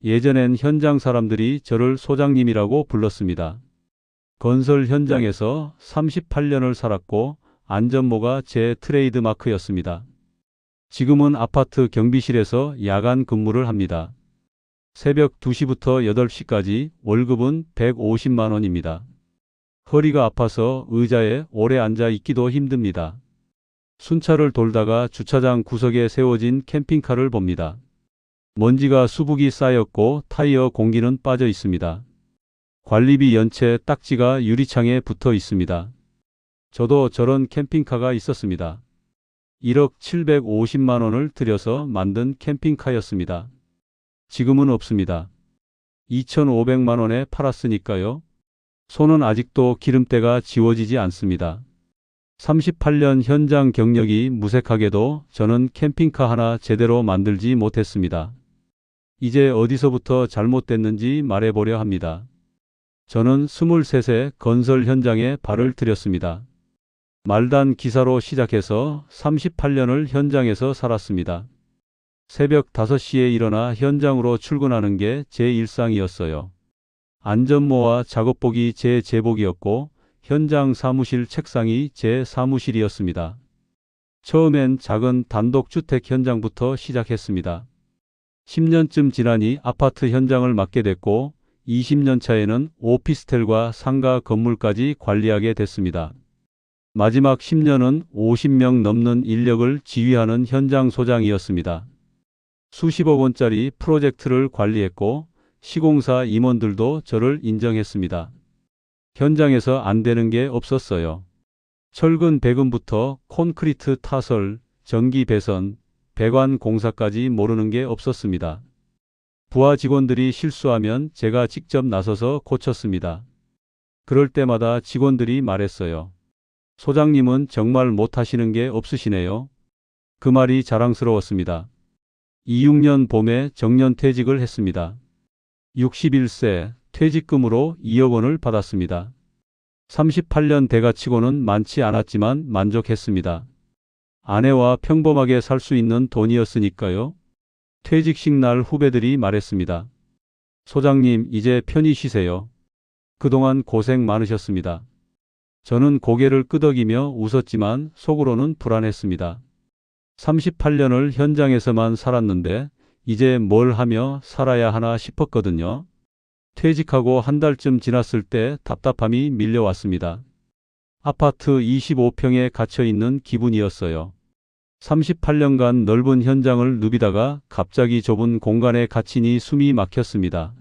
예전엔 현장 사람들이 저를 소장님이라고 불렀습니다. 건설 현장에서 38년을 살았고 안전모가 제 트레이드 마크였습니다. 지금은 아파트 경비실에서 야간 근무를 합니다. 새벽 2시부터 8시까지 월급은 150만 원입니다. 허리가 아파서 의자에 오래 앉아 있기도 힘듭니다. 순찰을 돌다가 주차장 구석에 세워진 캠핑카를 봅니다. 먼지가 수북이 쌓였고 타이어 공기는 빠져 있습니다. 관리비 연체 딱지가 유리창에 붙어 있습니다. 저도 저런 캠핑카가 있었습니다. 1억 750만 원을 들여서 만든 캠핑카였습니다. 지금은 없습니다. 2,500만 원에 팔았으니까요. 손은 아직도 기름때가 지워지지 않습니다. 38년 현장 경력이 무색하게도 저는 캠핑카 하나 제대로 만들지 못했습니다. 이제 어디서부터 잘못됐는지 말해보려 합니다. 저는 23세 건설 현장에 발을 들였습니다. 말단 기사로 시작해서 38년을 현장에서 살았습니다. 새벽 5시에 일어나 현장으로 출근하는 게 제 일상이었어요. 안전모와 작업복이 제 제복이었고 현장 사무실 책상이 제 사무실이었습니다. 처음엔 작은 단독주택 현장부터 시작했습니다. 10년쯤 지나니 아파트 현장을 맡게 됐고 20년 차에는 오피스텔과 상가 건물까지 관리하게 됐습니다. 마지막 10년은 50명 넘는 인력을 지휘하는 현장 소장이었습니다. 수십억 원짜리 프로젝트를 관리했고 시공사 임원들도 저를 인정했습니다. 현장에서 안 되는 게 없었어요. 철근 배근부터 콘크리트 타설, 전기 배선, 배관 공사까지 모르는 게 없었습니다. 부하 직원들이 실수하면 제가 직접 나서서 고쳤습니다. 그럴 때마다 직원들이 말했어요. 소장님은 정말 못하시는 게 없으시네요. 그 말이 자랑스러웠습니다. 26년 봄에 정년퇴직을 했습니다. 61세 퇴직금으로 2억 원을 받았습니다. 38년 대가치고는 많지 않았지만 만족했습니다. 아내와 평범하게 살 수 있는 돈이었으니까요. 퇴직식 날 후배들이 말했습니다. 소장님, 이제 편히 쉬세요. 그동안 고생 많으셨습니다. 저는 고개를 끄덕이며 웃었지만 속으로는 불안했습니다. 38년을 현장에서만 살았는데 이제 뭘 하며 살아야 하나 싶었거든요. 퇴직하고 한 달쯤 지났을 때 답답함이 밀려왔습니다. 아파트 25평에 갇혀있는 기분이었어요. 38년간 넓은 현장을 누비다가 갑자기 좁은 공간에 갇히니 숨이 막혔습니다.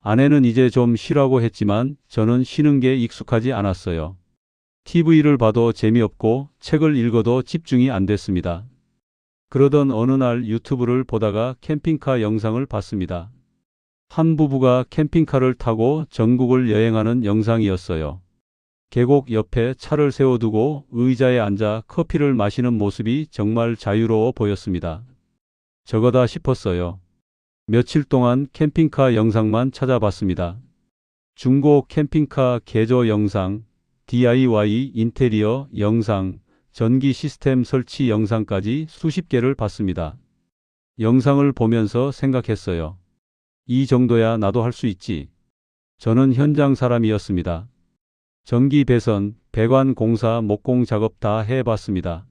아내는 이제 좀 쉬라고 했지만 저는 쉬는 게 익숙하지 않았어요. TV를 봐도 재미없고 책을 읽어도 집중이 안 됐습니다. 그러던 어느 날 유튜브를 보다가 캠핑카 영상을 봤습니다. 한 부부가 캠핑카를 타고 전국을 여행하는 영상이었어요. 계곡 옆에 차를 세워두고 의자에 앉아 커피를 마시는 모습이 정말 자유로워 보였습니다. 저거다 싶었어요. 며칠 동안 캠핑카 영상만 찾아봤습니다. 중고 캠핑카 개조 영상, DIY 인테리어 영상, 전기 시스템 설치 영상까지 수십 개를 봤습니다. 영상을 보면서 생각했어요. 이 정도야 나도 할 수 있지. 저는 현장 사람이었습니다. 전기 배선, 배관 공사, 목공 작업 다 해봤습니다.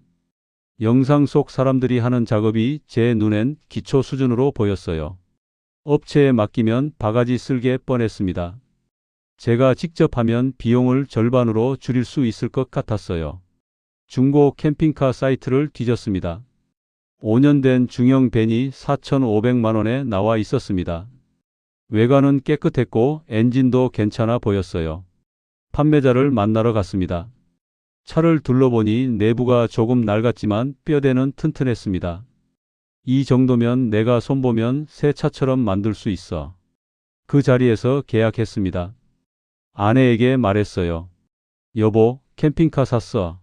영상 속 사람들이 하는 작업이 제 눈엔 기초 수준으로 보였어요. 업체에 맡기면 바가지 쓸게 뻔했습니다. 제가 직접 하면 비용을 절반으로 줄일 수 있을 것 같았어요. 중고 캠핑카 사이트를 뒤졌습니다. 5년 된 중형 밴이 4,500만 원에 나와 있었습니다. 외관은 깨끗했고 엔진도 괜찮아 보였어요. 판매자를 만나러 갔습니다. 차를 둘러보니 내부가 조금 낡았지만 뼈대는 튼튼했습니다. 이 정도면 내가 손보면 새 차처럼 만들 수 있어. 그 자리에서 계약했습니다. 아내에게 말했어요. 여보, 캠핑카 샀어.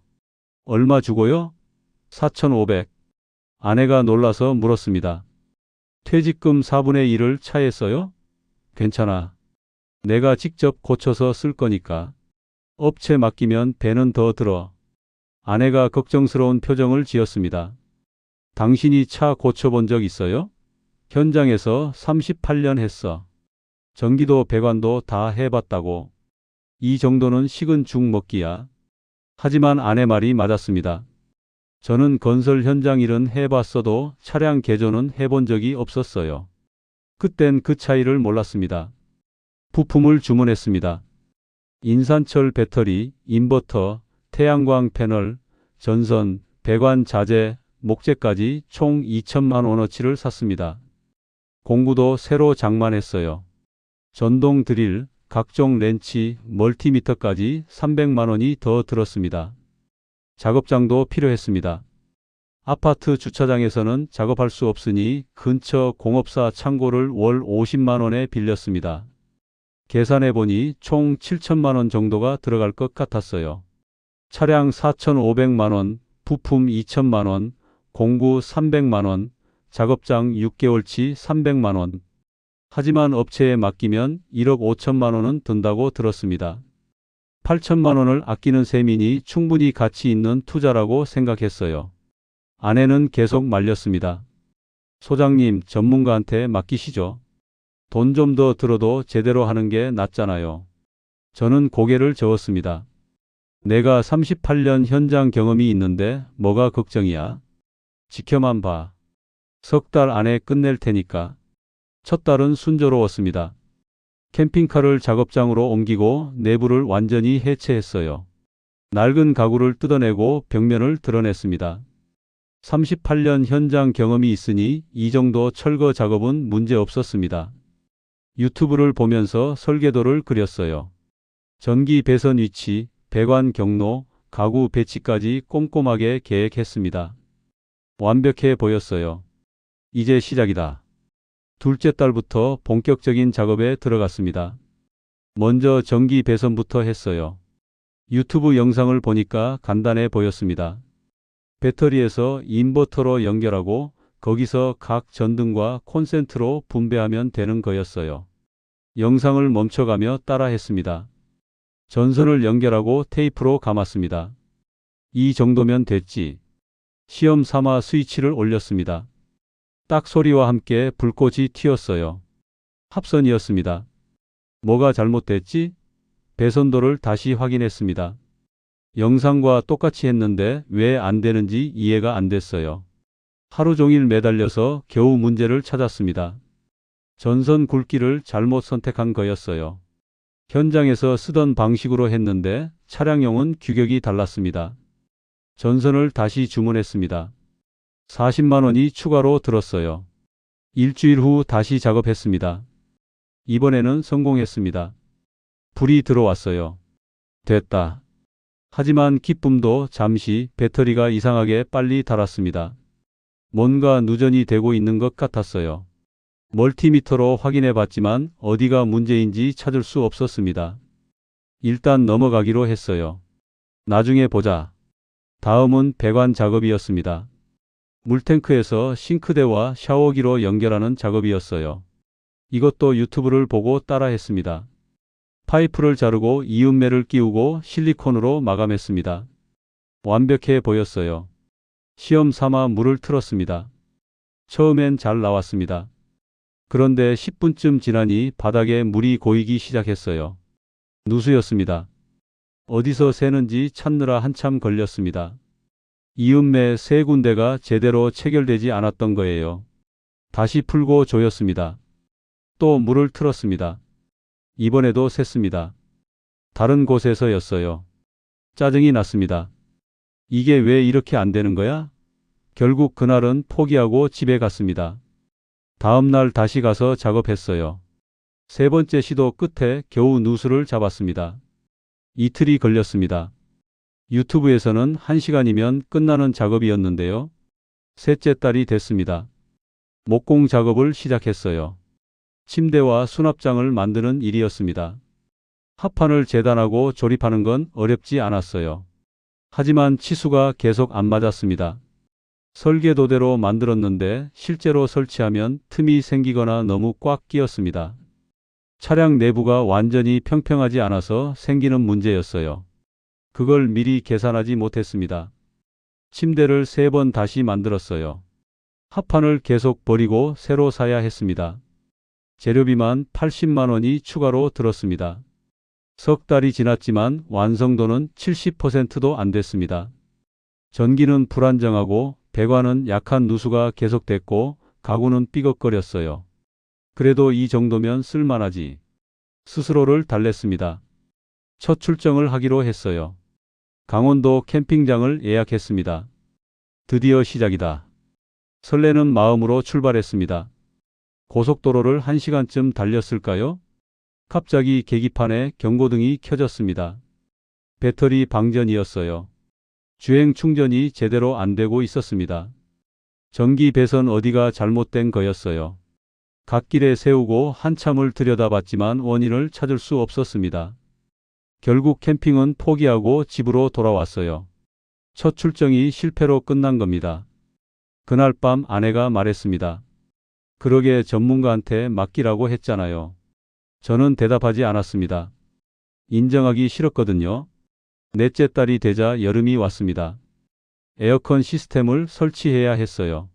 얼마 주고요? 4,500. 아내가 놀라서 물었습니다. 퇴직금 4분의 1을 차에 써요? 괜찮아. 내가 직접 고쳐서 쓸 거니까. 업체 맡기면 배는 더 들어. 아내가 걱정스러운 표정을 지었습니다. 당신이 차 고쳐본 적 있어요? 현장에서 38년 했어. 전기도 배관도 다 해봤다고. 이 정도는 식은 죽 먹기야. 하지만 아내 말이 맞았습니다. 저는 건설 현장 일은 해봤어도 차량 개조는 해본 적이 없었어요. 그땐 그 차이를 몰랐습니다. 부품을 주문했습니다. 인산철 배터리, 인버터, 태양광 패널, 전선, 배관 자재, 목재까지 총 2천만 원어치를 샀습니다. 공구도 새로 장만했어요. 전동 드릴, 각종 렌치, 멀티미터까지 300만 원이 더 들었습니다. 작업장도 필요했습니다. 아파트 주차장에서는 작업할 수 없으니 근처 공업사 창고를 월 50만 원에 빌렸습니다. 계산해보니 총 7천만 원 정도가 들어갈 것 같았어요. 차량 4,500만 원, 부품 2천만 원, 공구 300만 원, 작업장 6개월치 300만 원. 하지만 업체에 맡기면 1억 5천만 원은 든다고 들었습니다. 8천만 원을 아끼는 셈이니 충분히 가치 있는 투자라고 생각했어요. 아내는 계속 말렸습니다. 소장님, 전문가한테 맡기시죠. 돈 좀 더 들어도 제대로 하는 게 낫잖아요. 저는 고개를 저었습니다. 내가 38년 현장 경험이 있는데 뭐가 걱정이야? 지켜만 봐. 석 달 안에 끝낼 테니까. 첫 달은 순조로웠습니다. 캠핑카를 작업장으로 옮기고 내부를 완전히 해체했어요. 낡은 가구를 뜯어내고 벽면을 드러냈습니다. 38년 현장 경험이 있으니 이 정도 철거 작업은 문제 없었습니다. 유튜브를 보면서 설계도를 그렸어요. 전기 배선 위치, 배관 경로, 가구 배치까지 꼼꼼하게 계획했습니다. 완벽해 보였어요. 이제 시작이다. 둘째 달부터 본격적인 작업에 들어갔습니다. 먼저 전기 배선부터 했어요. 유튜브 영상을 보니까 간단해 보였습니다. 배터리에서 인버터로 연결하고 거기서 각 전등과 콘센트로 분배하면 되는 거였어요. 영상을 멈춰가며 따라했습니다. 전선을 연결하고 테이프로 감았습니다. 이 정도면 됐지. 시험 삼아 스위치를 올렸습니다. 딱 소리와 함께 불꽃이 튀었어요. 합선이었습니다. 뭐가 잘못됐지? 배선도를 다시 확인했습니다. 영상과 똑같이 했는데 왜 안 되는지 이해가 안 됐어요. 하루 종일 매달려서 겨우 문제를 찾았습니다. 전선 굵기를 잘못 선택한 거였어요. 현장에서 쓰던 방식으로 했는데 차량용은 규격이 달랐습니다. 전선을 다시 주문했습니다. 40만 원이 추가로 들었어요. 일주일 후 다시 작업했습니다. 이번에는 성공했습니다. 불이 들어왔어요. 됐다. 하지만 기쁨도 잠시 배터리가 이상하게 빨리 닳았습니다. 뭔가 누전이 되고 있는 것 같았어요. 멀티미터로 확인해 봤지만 어디가 문제인지 찾을 수 없었습니다. 일단 넘어가기로 했어요. 나중에 보자. 다음은 배관 작업이었습니다. 물탱크에서 싱크대와 샤워기로 연결하는 작업이었어요. 이것도 유튜브를 보고 따라했습니다. 파이프를 자르고 이음매를 끼우고 실리콘으로 마감했습니다. 완벽해 보였어요. 시험 삼아 물을 틀었습니다. 처음엔 잘 나왔습니다. 그런데 10분쯤 지나니 바닥에 물이 고이기 시작했어요. 누수였습니다. 어디서 새는지 찾느라 한참 걸렸습니다. 이음매 3군데가 제대로 체결되지 않았던 거예요. 다시 풀고 조였습니다. 또 물을 틀었습니다. 이번에도 샜습니다. 다른 곳에서였어요. 짜증이 났습니다. 이게 왜 이렇게 안 되는 거야? 결국 그날은 포기하고 집에 갔습니다. 다음 날 다시 가서 작업했어요. 세 번째 시도 끝에 겨우 누수를 잡았습니다. 이틀이 걸렸습니다. 유튜브에서는 1시간이면 끝나는 작업이었는데요. 셋째 달이 됐습니다. 목공 작업을 시작했어요. 침대와 수납장을 만드는 일이었습니다. 합판을 재단하고 조립하는 건 어렵지 않았어요. 하지만 치수가 계속 안 맞았습니다. 설계도대로 만들었는데 실제로 설치하면 틈이 생기거나 너무 꽉 끼었습니다. 차량 내부가 완전히 평평하지 않아서 생기는 문제였어요. 그걸 미리 계산하지 못했습니다. 침대를 3번 다시 만들었어요. 합판을 계속 버리고 새로 사야 했습니다. 재료비만 80만 원이 추가로 들었습니다. 석 달이 지났지만 완성도는 70%도 안 됐습니다. 전기는 불안정하고 배관은 약한 누수가 계속됐고 가구는 삐걱거렸어요. 그래도 이 정도면 쓸만하지. 스스로를 달랬습니다. 첫 출정을 하기로 했어요. 강원도 캠핑장을 예약했습니다. 드디어 시작이다. 설레는 마음으로 출발했습니다. 고속도로를 1시간쯤 달렸을까요? 갑자기 계기판에 경고등이 켜졌습니다. 배터리 방전이었어요. 주행 충전이 제대로 안 되고 있었습니다. 전기 배선 어디가 잘못된 거였어요. 갓길에 세우고 한참을 들여다봤지만 원인을 찾을 수 없었습니다. 결국 캠핑은 포기하고 집으로 돌아왔어요. 첫 출정이 실패로 끝난 겁니다. 그날 밤 아내가 말했습니다. 그러게 전문가한테 맡기라고 했잖아요. 저는 대답하지 않았습니다. 인정하기 싫었거든요. 넷째 딸이 되자 여름이 왔습니다. 에어컨 시스템을 설치해야 했어요.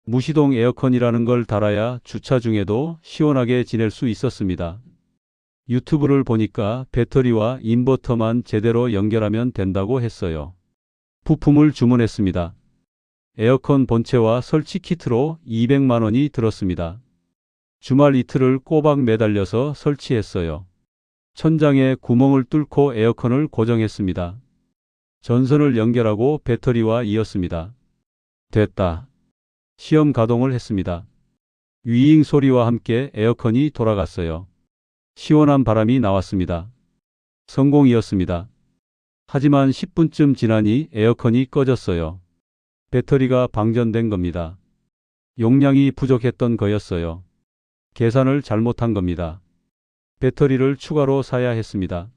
무시동 에어컨이라는 걸 달아야 주차 중에도 시원하게 지낼 수 있었습니다. 유튜브를 보니까 배터리와 인버터만 제대로 연결하면 된다고 했어요. 부품을 주문했습니다. 에어컨 본체와 설치 키트로 200만 원이 들었습니다. 주말 이틀을 꼬박 매달려서 설치했어요. 천장에 구멍을 뚫고 에어컨을 고정했습니다. 전선을 연결하고 배터리와 이었습니다. 됐다. 시험 가동을 했습니다. 위잉 소리와 함께 에어컨이 돌아갔어요. 시원한 바람이 나왔습니다. 성공이었습니다. 하지만 10분쯤 지나니 에어컨이 꺼졌어요. 배터리가 방전된 겁니다. 용량이 부족했던 거였어요. 계산을 잘못한 겁니다. 배터리를 추가로 사야 했습니다.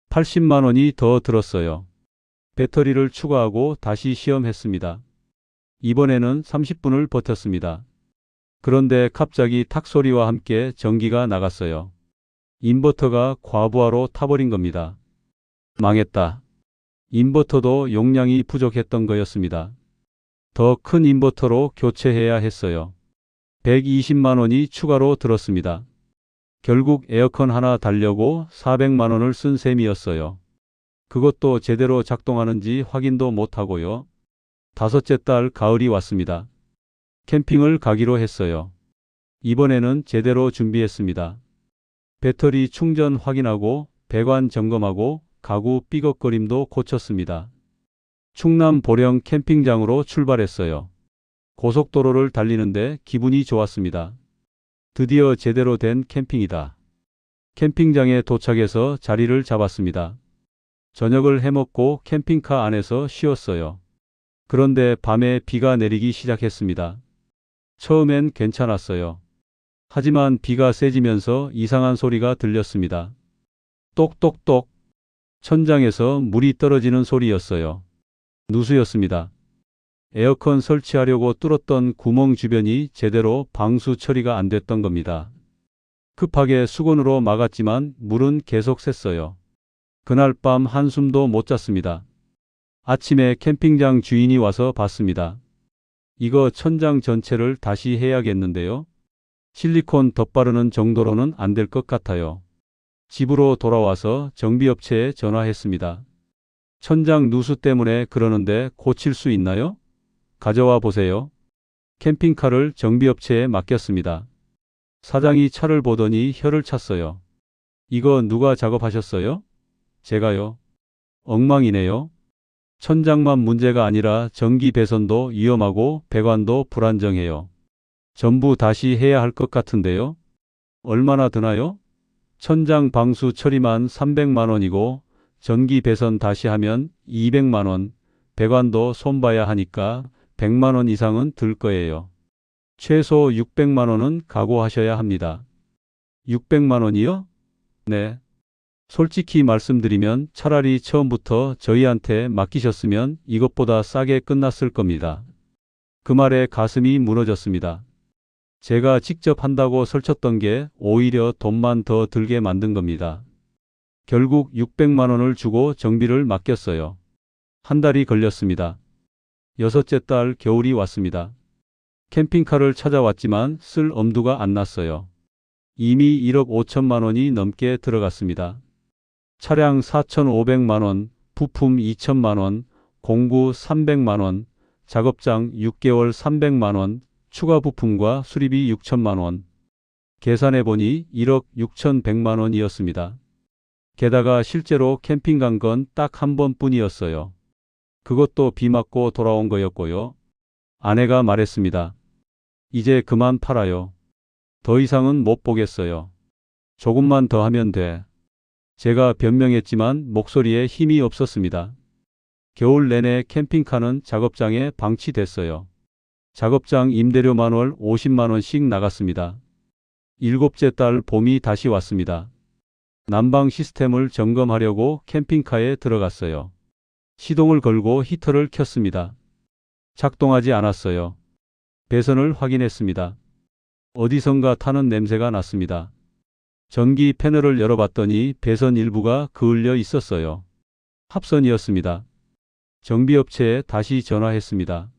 80만 원이 더 들었어요. 배터리를 추가하고 다시 시험했습니다. 이번에는 30분을 버텼습니다. 그런데 갑자기 탁 소리와 함께 전기가 나갔어요. 인버터가 과부하로 타버린 겁니다. 망했다. 인버터도 용량이 부족했던 거였습니다. 더 큰 인버터로 교체해야 했어요. 120만 원이 추가로 들었습니다. 결국 에어컨 하나 달려고 400만 원을 쓴 셈이었어요. 그것도 제대로 작동하는지 확인도 못하고요. 다섯째 딸 가을이 왔습니다. 캠핑을 가기로 했어요. 이번에는 제대로 준비했습니다. 배터리 충전 확인하고 배관 점검하고 가구 삐걱거림도 고쳤습니다. 충남 보령 캠핑장으로 출발했어요. 고속도로를 달리는데 기분이 좋았습니다. 드디어 제대로 된 캠핑이다. 캠핑장에 도착해서 자리를 잡았습니다. 저녁을 해먹고 캠핑카 안에서 쉬었어요. 그런데 밤에 비가 내리기 시작했습니다. 처음엔 괜찮았어요. 하지만 비가 세지면서 이상한 소리가 들렸습니다. 똑똑똑. 천장에서 물이 떨어지는 소리였어요. 누수였습니다. 에어컨 설치하려고 뚫었던 구멍 주변이 제대로 방수 처리가 안 됐던 겁니다. 급하게 수건으로 막았지만 물은 계속 샜어요. 그날 밤 한숨도 못 잤습니다. 아침에 캠핑장 주인이 와서 봤습니다. 이거 천장 전체를 다시 해야겠는데요. 실리콘 덧바르는 정도로는 안 될 것 같아요. 집으로 돌아와서 정비업체에 전화했습니다. 천장 누수 때문에 그러는데 고칠 수 있나요? 가져와 보세요. 캠핑카를 정비업체에 맡겼습니다. 사장이 차를 보더니 혀를 찼어요. 이거 누가 작업하셨어요? 제가요. 엉망이네요. 천장만 문제가 아니라 전기 배선도 위험하고 배관도 불안정해요. 전부 다시 해야 할 것 같은데요. 얼마나 드나요? 천장 방수 처리만 300만 원이고 전기 배선 다시 하면 200만 원, 배관도 손봐야 하니까 100만 원 이상은 들 거예요. 최소 600만 원은 각오하셔야 합니다. 600만 원이요? 네. 솔직히 말씀드리면 차라리 처음부터 저희한테 맡기셨으면 이것보다 싸게 끝났을 겁니다. 그 말에 가슴이 무너졌습니다. 제가 직접 한다고 설쳤던 게 오히려 돈만 더 들게 만든 겁니다. 결국 600만 원을 주고 정비를 맡겼어요. 한 달이 걸렸습니다. 여섯째 딸 겨울이 왔습니다. 캠핑카를 찾아왔지만 쓸 엄두가 안 났어요. 이미 1억 5천만 원이 넘게 들어갔습니다. 차량 4,500만 원, 부품 2천만 원, 공구 300만 원, 작업장 6개월 300만 원, 추가 부품과 수리비 6천만 원. 계산해보니 1억 6,100만 원이었습니다. 게다가 실제로 캠핑 간 건 딱 한 번뿐이었어요. 그것도 비 맞고 돌아온 거였고요. 아내가 말했습니다. 이제 그만 팔아요. 더 이상은 못 보겠어요. 조금만 더 하면 돼. 제가 변명했지만 목소리에 힘이 없었습니다. 겨울 내내 캠핑카는 작업장에 방치됐어요. 작업장 임대료 만월 50만 원씩 나갔습니다. 일곱째 달 봄이 다시 왔습니다. 난방 시스템을 점검하려고 캠핑카에 들어갔어요. 시동을 걸고 히터를 켰습니다. 작동하지 않았어요. 배선을 확인했습니다. 어디선가 타는 냄새가 났습니다. 전기 패널을 열어봤더니 배선 일부가 그을려 있었어요. 합선이었습니다. 정비업체에 다시 전화했습니다.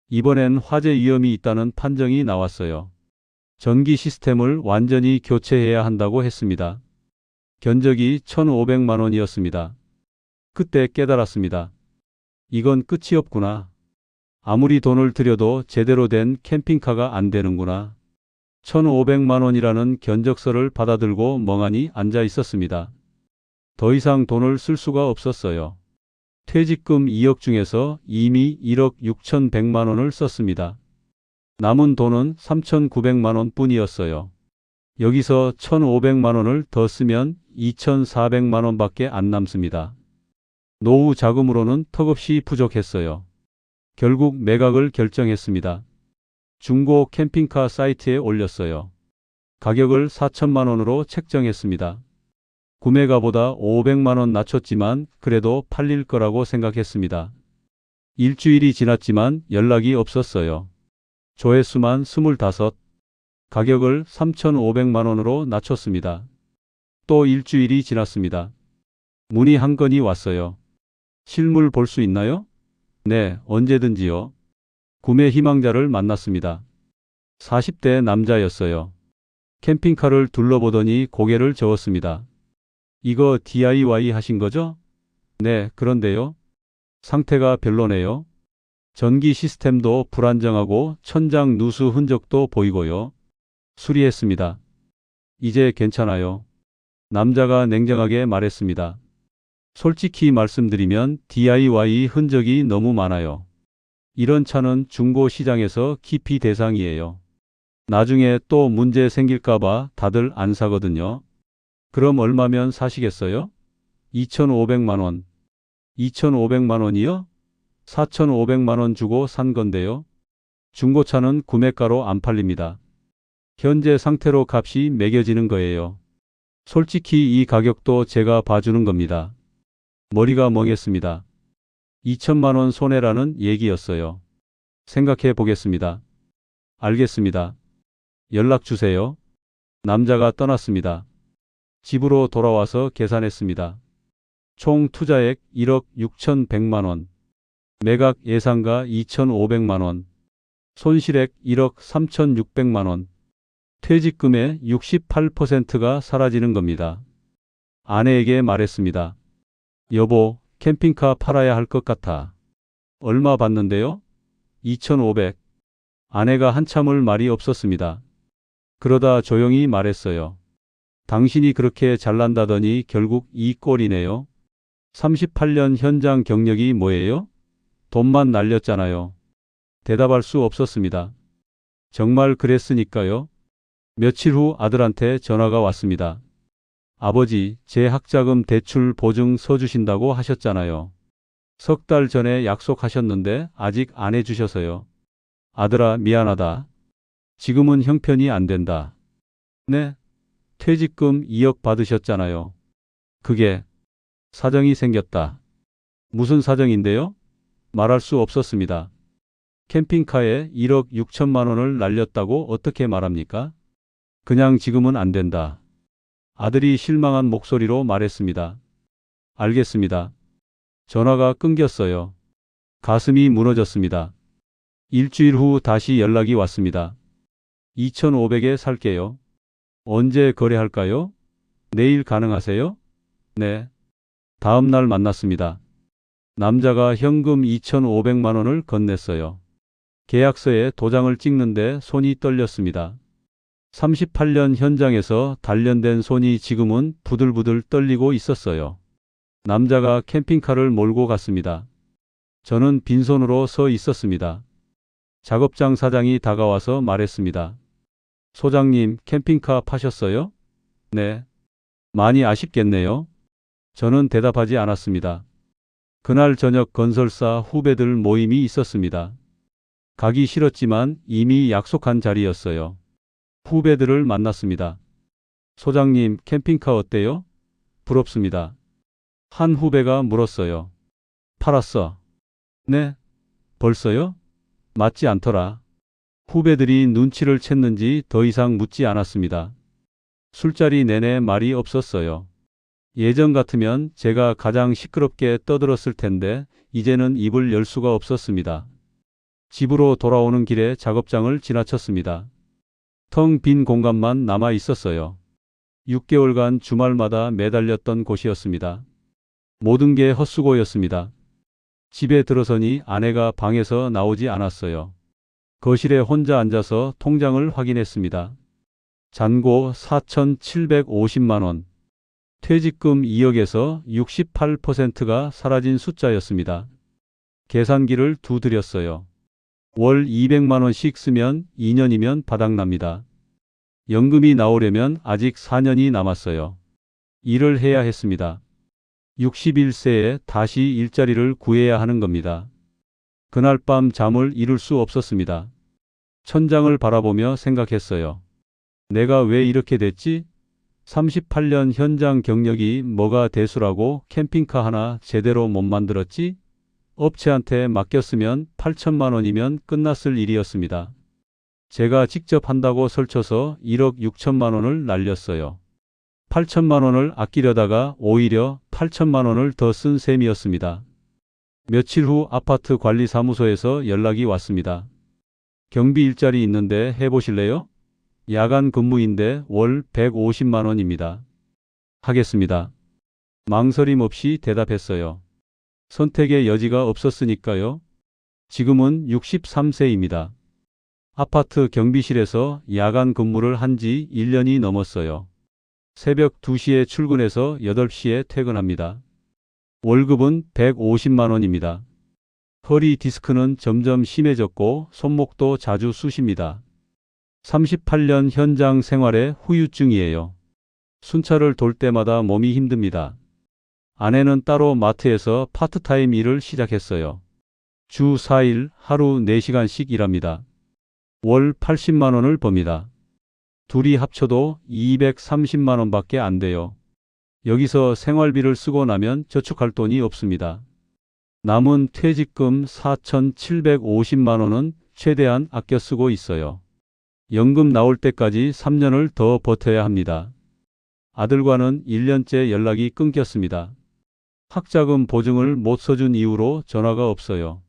이번엔 화재 위험이 있다는 판정이 나왔어요. 전기 시스템을 완전히 교체해야 한다고 했습니다. 견적이 1,500만 원이었습니다. 그때 깨달았습니다. 이건 끝이 없구나. 아무리 돈을 들여도 제대로 된 캠핑카가 안 되는구나. 1,500만 원이라는 견적서를 받아들고 멍하니 앉아 있었습니다. 더 이상 돈을 쓸 수가 없었어요. 퇴직금 2억 중에서 이미 1억 6,100만 원을 썼습니다. 남은 돈은 3,900만 원 뿐이었어요. 여기서 1,500만 원을 더 쓰면 2,400만 원밖에 안 남습니다. 노후 자금으로는 턱없이 부족했어요. 결국 매각을 결정했습니다. 중고 캠핑카 사이트에 올렸어요. 가격을 4천만 원으로 책정했습니다. 구매가보다 500만 원 낮췄지만 그래도 팔릴 거라고 생각했습니다. 일주일이 지났지만 연락이 없었어요. 조회수만 25. 가격을 3,500만 원으로 낮췄습니다. 또 일주일이 지났습니다. 문의 한 건이 왔어요. 실물 볼 수 있나요? 네, 언제든지요. 구매 희망자를 만났습니다. 40대 남자였어요. 캠핑카를 둘러보더니 고개를 저었습니다. 이거 DIY 하신 거죠? 네, 그런데요. 상태가 별로네요. 전기 시스템도 불안정하고 천장 누수 흔적도 보이고요. 수리했습니다. 이제 괜찮아요. 남자가 냉정하게 말했습니다. 솔직히 말씀드리면 DIY 흔적이 너무 많아요. 이런 차는 중고 시장에서 기피 대상이에요. 나중에 또 문제 생길까봐 다들 안 사거든요. 그럼 얼마면 사시겠어요? 2,500만 원. 2,500만 원이요? 4,500만 원 주고 산 건데요. 중고차는 구매가로 안 팔립니다. 현재 상태로 값이 매겨지는 거예요. 솔직히 이 가격도 제가 봐주는 겁니다. 머리가 멍했습니다. 2천만 원 손해라는 얘기였어요. 생각해 보겠습니다. 알겠습니다. 연락 주세요. 남자가 떠났습니다. 집으로 돌아와서 계산했습니다. 총 투자액 1억 6,100만 원. 매각 예상가 2,500만 원. 손실액 1억 3,600만 원. 퇴직금의 68%가 사라지는 겁니다. 아내에게 말했습니다. 여보, 캠핑카 팔아야 할 것 같아. 얼마 받는데요? 2,500. 아내가 한참을 말이 없었습니다. 그러다 조용히 말했어요. 당신이 그렇게 잘난다더니 결국 이 꼴이네요. 38년 현장 경력이 뭐예요? 돈만 날렸잖아요. 대답할 수 없었습니다. 정말 그랬으니까요. 며칠 후 아들한테 전화가 왔습니다. 아버지, 제 학자금 대출 보증 서주신다고 하셨잖아요. 석 달 전에 약속하셨는데 아직 안 해주셔서요. 아들아, 미안하다. 지금은 형편이 안 된다. 네? 퇴직금 2억 받으셨잖아요. 그게 사정이 생겼다. 무슨 사정인데요? 말할 수 없었습니다. 캠핑카에 1억 6천만 원을 날렸다고 어떻게 말합니까? 그냥 지금은 안 된다. 아들이 실망한 목소리로 말했습니다. 알겠습니다. 전화가 끊겼어요. 가슴이 무너졌습니다. 일주일 후 다시 연락이 왔습니다. 2,500에 살게요. 언제 거래할까요? 내일 가능하세요? 네. 다음 날 만났습니다. 남자가 현금 2,500만 원을 건넸어요. 계약서에 도장을 찍는데 손이 떨렸습니다. 38년 현장에서 단련된 손이 지금은 부들부들 떨리고 있었어요. 남자가 캠핑카를 몰고 갔습니다. 저는 빈손으로 서 있었습니다. 작업장 사장이 다가와서 말했습니다. 소장님, 캠핑카 파셨어요? 네. 많이 아쉽겠네요. 저는 대답하지 않았습니다. 그날 저녁 건설사 후배들 모임이 있었습니다. 가기 싫었지만 이미 약속한 자리였어요. 후배들을 만났습니다. 소장님, 캠핑카 어때요? 부럽습니다. 한 후배가 물었어요. 팔았어. 네? 벌써요? 맞지 않더라. 후배들이 눈치를 챘는지 더 이상 묻지 않았습니다. 술자리 내내 말이 없었어요. 예전 같으면 제가 가장 시끄럽게 떠들었을 텐데 이제는 입을 열 수가 없었습니다. 집으로 돌아오는 길에 작업장을 지나쳤습니다. 텅 빈 공간만 남아 있었어요. 6개월간 주말마다 매달렸던 곳이었습니다. 모든 게 헛수고였습니다. 집에 들어서니 아내가 방에서 나오지 않았어요. 거실에 혼자 앉아서 통장을 확인했습니다. 잔고 4,750만 원. 퇴직금 2억에서 68%가 사라진 숫자였습니다. 계산기를 두드렸어요. 월 200만 원씩 쓰면 2년이면 바닥납니다. 연금이 나오려면 아직 4년이 남았어요. 일을 해야 했습니다. 61세에 다시 일자리를 구해야 하는 겁니다. 그날 밤 잠을 이룰 수 없었습니다. 천장을 바라보며 생각했어요. 내가 왜 이렇게 됐지? 38년 현장 경력이 뭐가 대수라고 캠핑카 하나 제대로 못 만들었지? 업체한테 맡겼으면 8천만 원이면 끝났을 일이었습니다. 제가 직접 한다고 설쳐서 1억 6천만 원을 날렸어요. 8천만 원을 아끼려다가 오히려 8천만 원을 더 쓴 셈이었습니다. 며칠 후 아파트 관리사무소에서 연락이 왔습니다. 경비 일자리 있는데 해보실래요? 야간 근무인데 월 150만 원입니다. 하겠습니다. 망설임 없이 대답했어요. 선택의 여지가 없었으니까요. 지금은 63세입니다. 아파트 경비실에서 야간 근무를 한 지 1년이 넘었어요. 새벽 2시에 출근해서 8시에 퇴근합니다. 월급은 150만 원입니다. 허리 디스크는 점점 심해졌고 손목도 자주 쑤십니다. 38년 현장 생활의 후유증이에요. 순찰을 돌 때마다 몸이 힘듭니다. 아내는 따로 마트에서 파트타임 일을 시작했어요. 주 4일 하루 4시간씩 일합니다. 월 80만 원을 법니다. 둘이 합쳐도 230만 원밖에 안 돼요. 여기서 생활비를 쓰고 나면 저축할 돈이 없습니다. 남은 퇴직금 4,750만 원은 최대한 아껴 쓰고 있어요. 연금 나올 때까지 3년을 더 버텨야 합니다. 아들과는 1년째 연락이 끊겼습니다. 학자금 보증을 못 써준 이후로 전화가 없어요.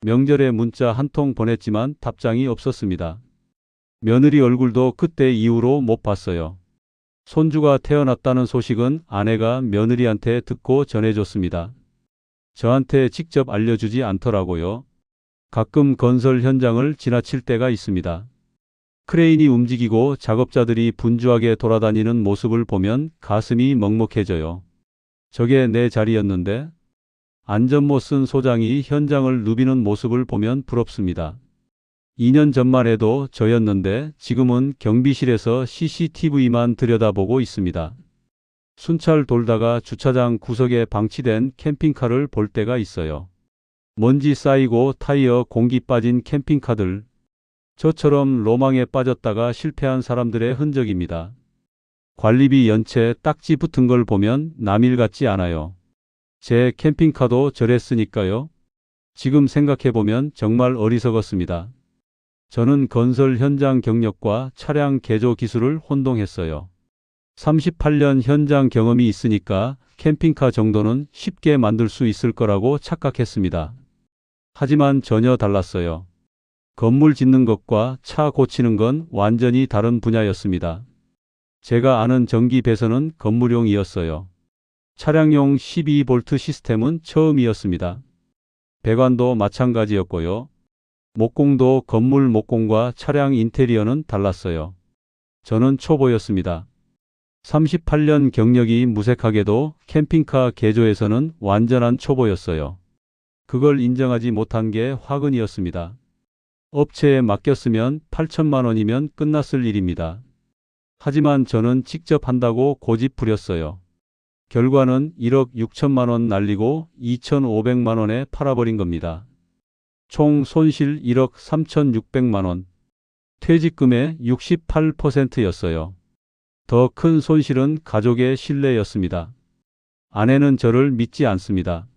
명절에 문자 한 통 보냈지만 답장이 없었습니다. 며느리 얼굴도 그때 이후로 못 봤어요. 손주가 태어났다는 소식은 아내가 며느리한테 듣고 전해줬습니다. 저한테 직접 알려주지 않더라고요. 가끔 건설 현장을 지나칠 때가 있습니다. 크레인이 움직이고 작업자들이 분주하게 돌아다니는 모습을 보면 가슴이 먹먹해져요. 저게 내 자리였는데? 안전모 쓴 소장이 현장을 누비는 모습을 보면 부럽습니다. 2년 전만 해도 저였는데 지금은 경비실에서 CCTV만 들여다보고 있습니다. 순찰 돌다가 주차장 구석에 방치된 캠핑카를 볼 때가 있어요. 먼지 쌓이고 타이어 공기 빠진 캠핑카들. 저처럼 로망에 빠졌다가 실패한 사람들의 흔적입니다. 관리비 연체 딱지 붙은 걸 보면 남일 같지 않아요. 제 캠핑카도 저랬으니까요. 지금 생각해보면 정말 어리석었습니다. 저는 건설 현장 경력과 차량 개조 기술을 혼동했어요. 38년 현장 경험이 있으니까 캠핑카 정도는 쉽게 만들 수 있을 거라고 착각했습니다. 하지만 전혀 달랐어요. 건물 짓는 것과 차 고치는 건 완전히 다른 분야였습니다. 제가 아는 전기 배선은 건물용이었어요. 차량용 12V 시스템은 처음이었습니다. 배관도 마찬가지였고요. 목공도 건물 목공과 차량 인테리어는 달랐어요. 저는 초보였습니다. 38년 경력이 무색하게도 캠핑카 개조에서는 완전한 초보였어요. 그걸 인정하지 못한 게 화근이었습니다. 업체에 맡겼으면 8천만 원이면 끝났을 일입니다. 하지만 저는 직접 한다고 고집 부렸어요. 결과는 1억 6천만 원 날리고 2,500만 원에 팔아버린 겁니다. 총 손실 1억 3,600만 원. 퇴직금의 68%였어요. 더 큰 손실은 가족의 신뢰였습니다. 아내는 저를 믿지 않습니다.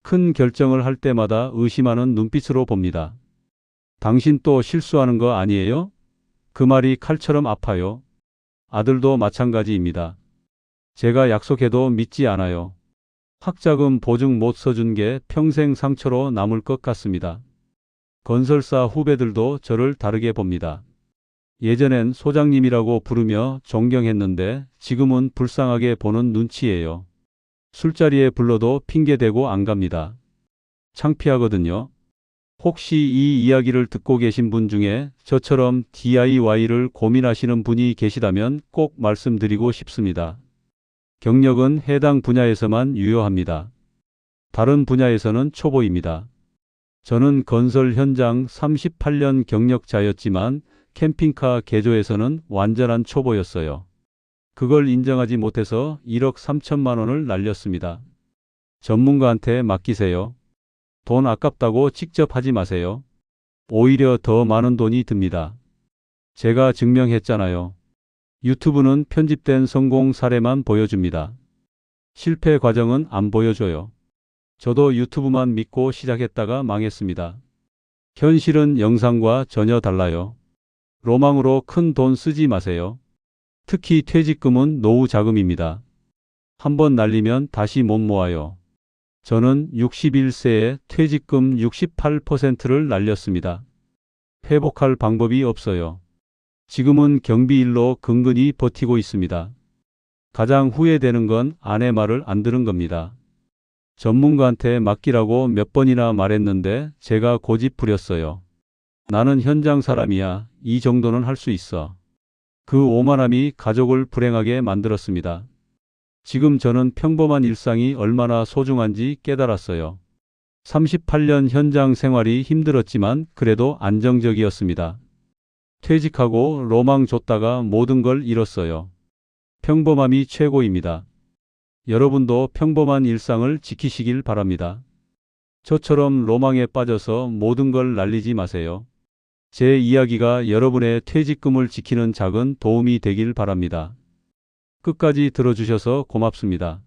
큰 결정을 할 때마다 의심하는 눈빛으로 봅니다. 당신 또 실수하는 거 아니에요? 그 말이 칼처럼 아파요. 아들도 마찬가지입니다. 제가 약속해도 믿지 않아요. 학자금 보증 못 써준 게 평생 상처로 남을 것 같습니다. 건설사 후배들도 저를 다르게 봅니다. 예전엔 소장님이라고 부르며 존경했는데 지금은 불쌍하게 보는 눈치예요. 술자리에 불러도 핑계대고 안 갑니다. 창피하거든요. 혹시 이 이야기를 듣고 계신 분 중에 저처럼 DIY를 고민하시는 분이 계시다면 꼭 말씀드리고 싶습니다. 경력은 해당 분야에서만 유효합니다. 다른 분야에서는 초보입니다. 저는 건설 현장 38년 경력자였지만 캠핑카 개조에서는 완전한 초보였어요. 그걸 인정하지 못해서 1억 3천만 원을 날렸습니다. 전문가한테 맡기세요. 돈 아깝다고 직접 하지 마세요. 오히려 더 많은 돈이 듭니다. 제가 증명했잖아요. 유튜브는 편집된 성공 사례만 보여줍니다. 실패 과정은 안 보여줘요. 저도 유튜브만 믿고 시작했다가 망했습니다. 현실은 영상과 전혀 달라요. 로망으로 큰 돈 쓰지 마세요. 특히 퇴직금은 노후 자금입니다. 한번 날리면 다시 못 모아요. 저는 61세에 퇴직금 68%를 날렸습니다. 회복할 방법이 없어요. 지금은 경비일로 근근히 버티고 있습니다. 가장 후회되는 건 아내 말을 안 들은 겁니다. 전문가한테 맡기라고 몇 번이나 말했는데 제가 고집 부렸어요. 나는 현장 사람이야. 이 정도는 할 수 있어. 그 오만함이 가족을 불행하게 만들었습니다. 지금 저는 평범한 일상이 얼마나 소중한지 깨달았어요. 38년 현장 생활이 힘들었지만 그래도 안정적이었습니다. 퇴직하고 로망 줬다가 모든 걸 잃었어요. 평범함이 최고입니다. 여러분도 평범한 일상을 지키시길 바랍니다. 저처럼 로망에 빠져서 모든 걸 날리지 마세요. 제 이야기가 여러분의 퇴직금을 지키는 작은 도움이 되길 바랍니다. 끝까지 들어주셔서 고맙습니다.